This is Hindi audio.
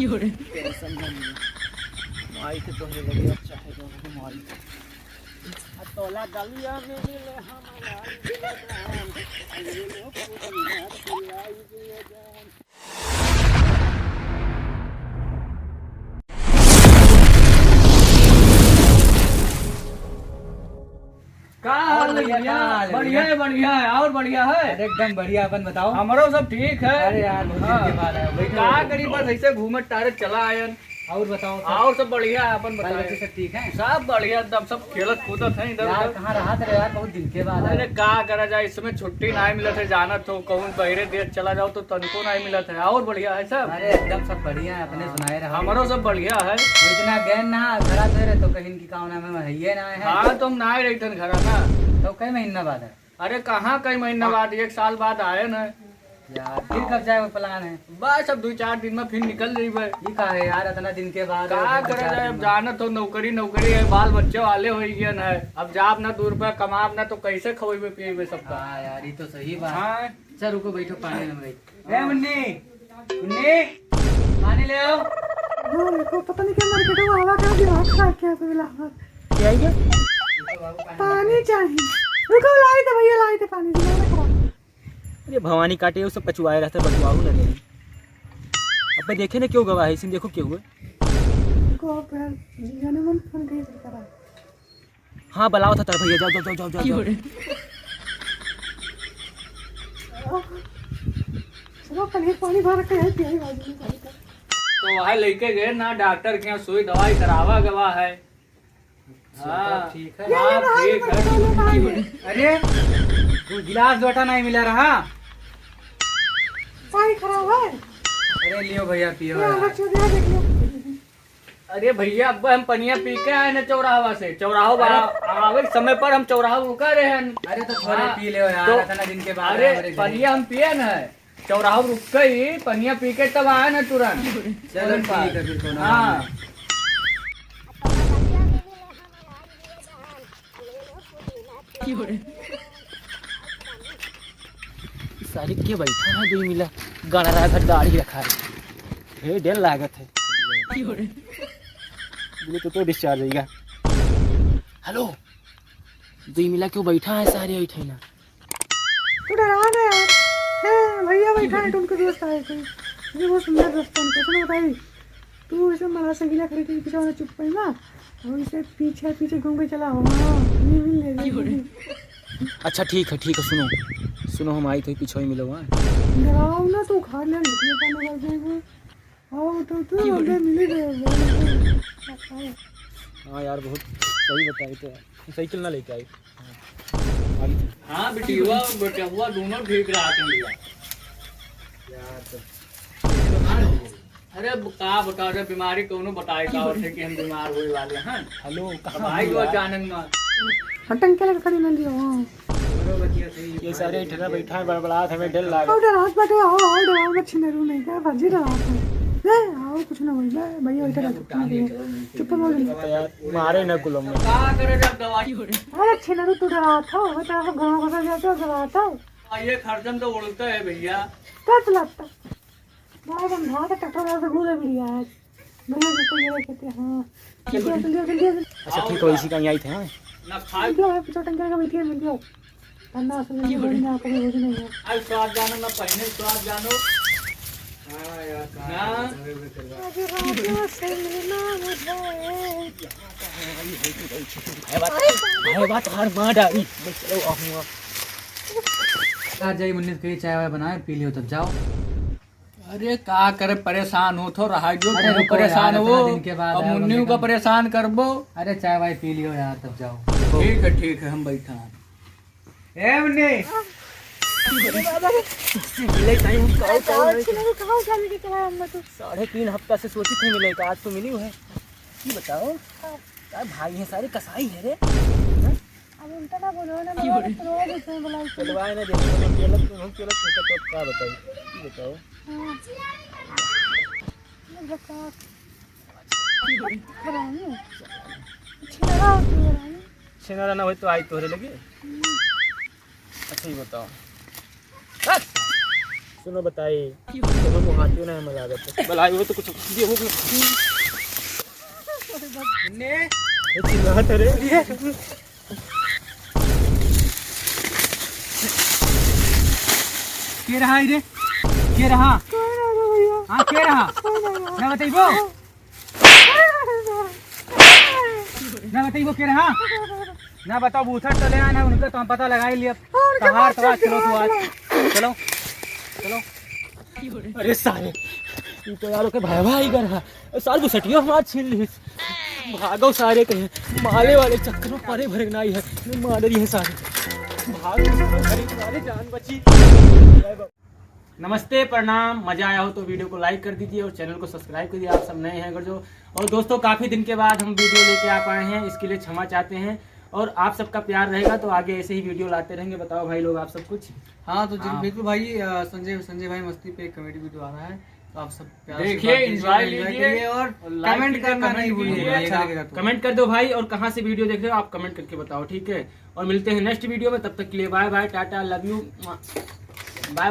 टेंशन नहीं माई के तोहरे लगे अच्छा है जो माई तोला गलिया में मिले हमारा बढ़िया है बढ़िया है और बढ़िया है एकदम बढ़िया। अपन बताओ। हमारो सब ठीक है। अरे यार बहुत दिन के बाद आए भाई। का करी बस ऐसे घूमत टारे चला आयन। और बताओ और सब बढ़िया है। अपन बाल बताओ बच्चे सब ठीक है? सब बढ़िया एकदम सब खेलत कूदत है इधर यार उधर। कहाँ रहा था यार बहुत दिन के बाद अरे आए। का करा जाए इसमें छुट्टी नहीं मिलत है जाना तो कहूँ बहरे देश चला जाओ तो तनको नहीं मिलत है। और बढ़िया है सब। अरे एकदम सब बढ़िया है। अपने सुनाए रहा हमारो सब बढ़िया है। वो इतना गैन ना खड़ा थे तो कहीं की कामना में है ना है। हाँ तुम ना ही रहते घर ना। तो कई महीना बाद है अरे कहाँ कई महीना बाद 1 साल बाद आए ना यार। फिर कब जाए वो प्लान है? बस अब 2-4 दिन में फिर निकल रही है। ये का है यार इतना दिन के बाद? का करा जाए अब जाना तो नौकरी है बाल बच्चे वाले हो गए ना है। अब जाब ना 2 रुपया कमाब ना तो कैसे खवेबे पिएबे सबका। हाँ यार ये तो सही बात है। हाँ चल रुको बैठो पानी में बैठ। ए मुन्नी मुन्नी पानी ले आओ। को पता नहीं क्या मार्केट में हवा का दिमाग खा क्या क्या ये पानी चाहिए। रुको लाई थे भैया लाई थे पानी दिमाग खराब। अरे भवानी काटे वो सब पचुआए रहते बचवाऊ ना नहीं। अब देखे ना क्यों गवाह है इसी देखो क्यों हुए। को पर जाने मन फोन कर करा। हाँ बुलाओ था भैया जाओ जाओ जाओ जाओ जाओ। चलो पनीर पानी भर के है पियाई बाजू में। तो वहाँ लेके गए ना डॉक्टर के यहाँ सुई दवाई करावा गवा है। हाँ ठीक है। हाँ ठीक है। अरे वो गिलास लोटा नहीं मिला रहा। पानी खराब है। अरे लियो भैया पियो ये अलग यार। चीज है देख लो। अरे भैया अब हम पनिया पी के आए ना चौराहा से। चौराहा आवे समय पर हम चौराहा रुका रहे हैं। अरे तो थोड़े हाँ, पी ले यार तो- इतना दिन के बाद। अरे पनिया हम पिए ना चौराहा रुक के ही पनिया पी के तब आए ना तुरंत। चलो ठीक है फिर कोनो हाँ सारी के बैठा है 2 मिला गाना रहा था दाढ़ी रखा है डेढ़ लागत है। बोले तो डिस्चार्ज होगा। हेलो 2 मिला क्यों बैठा है सारे बैठे ना। तू डरा ना यार। है भैया बैठा है तो उनके दोस्त आए थे। ये बहुत सुंदर दोस्त है उनके। सुनो भाई तू इसे मरा सगीला खरीद के पीछे वाला चुप पे ना और इसे पीछे पीछे घूम के चला हो। ये मिल ले अच्छा ठीक है सुनो सुनो हम आई थे पीछे ही मिलो वहाँ। डराओ ना तू खा ले निकले पाने लग जाएगा। आओ तो तू अबे मिल गए। हाँ यार बहुत सही बताई थे। साइकिल ना लेके आई। हाँ बेटिया दोनों ठीक रहा थे भैया। अरे का बता रहे बीमारी कौनो बताए का होते कि हम बीमार हुए वाले हैं। हेलो भाई जो अचानक में हटन के लग खड़ी ना दियो। हां ये सारे ठेला बैठा है बड़बड़ाहट हमें डर लगा। और रात बैठे आओ डराओ ना छिनेरू नहीं क्या भजी रहा है। नहीं आओ कुछ ना बोल भैया इधर चुप बोल। यार मारे ना कुलम में। का करे जब दवाई अरे छिनेरू तू डरा था वो तेरा सब गांव घुसा जाता डरा था। ये खर्चन तो उड़ता है भैया। क्या चलाता बड़ा बंधा का टक्कर से घूरे बढ़िया है। भैया जी को ये कहते हैं। हां जल्दी अच्छा ठीक है इसी का आई थे। हाँ ना खाए जो है पीछे टंकी का बैठी है मिल जाओ। अन्ना से नहीं ना कभी हो नहीं है। आज स्वाद जानो ना पहले स्वाद जानो। हाँ यार हाँ आज रात से मिलना मुझे। भाई बात हर मार डाली बस चलो आऊंगा। आज जाइए मुन्नी के चाय वाय बनाए पी लियो तब जाओ। अरे का करे परेशान हो तो रहा जो अरे तुम रुको परेशान यार, हो इतना दिन के बाद अब आए, मुन्नी कम को से कम। परेशान करबो। अरे चाय वाय पी लियो यार तब जाओ। ठीक है हम बैठा हैं। ए मुन्नी मिले टाइम छिनेरू कहां जाने के चला हम तो। 3.5 हफ्ता से सोची थी मिले का आज तो मिली है। ये बताओ यार भाई है सारे कसाई है रे। अब उल्टा ना बोलो ना रोज ऐसे बुलाई। चलवाए ना देखो ना केलक तुम केलक तो क्या बताओ ये बताओ। हां जका करानी छिनेरू छेना ना हो तो आई तोरे लगे। अच्छा ये बताओ सुनो बताइए तो मुहातियों ने हमें लागत भलाई वो तो कुछ गेहूं ने चिल्लाते रे के रहा रे के रहा हाँ के रहा ना बताइबो ना बताइबो के रहा ना बताओ बूथर चले आए ना उनके तो हम पता लगा ही लिया तहार तवा चलो तू आज चलो चलो अरे साले तू तो यार के भाई भाई कर रहा साल बुसटियो हमार छीन ली भागो सारे कहे माले वाले चक्कर में परे भरे नहीं है मार रही है सारे भाग जान बची। नमस्ते प्रणाम, मजा आया हो तो वीडियो को लाइक कर दीजिए और चैनल को सब्सक्राइब करिए। आप सब नए हैं अगर जो। और दोस्तों काफ़ी दिन के बाद हम वीडियो लेके आ पाए हैं, इसके लिए क्षमा चाहते हैं और आप सबका प्यार रहेगा तो आगे ऐसे ही वीडियो लाते रहेंगे। बताओ भाई लोग आप सब कुछ। हाँ तो बिल्कुल भाई संजय भाई मस्ती पे एक कॉमेडी वीडियो आ रहा है तो आप सब देखिए, एंजॉय लीजिए और लाइक कमेंट करना नहीं भूलिए। अच्छा लगेगा तो कमेंट कर दो भाई, और कहाँ से वीडियो देख रहे हो आप कमेंट करके बताओ, ठीक है। और मिलते हैं नेक्स्ट वीडियो में, तब तक के लिए bye bye, tata, love you, bye bye.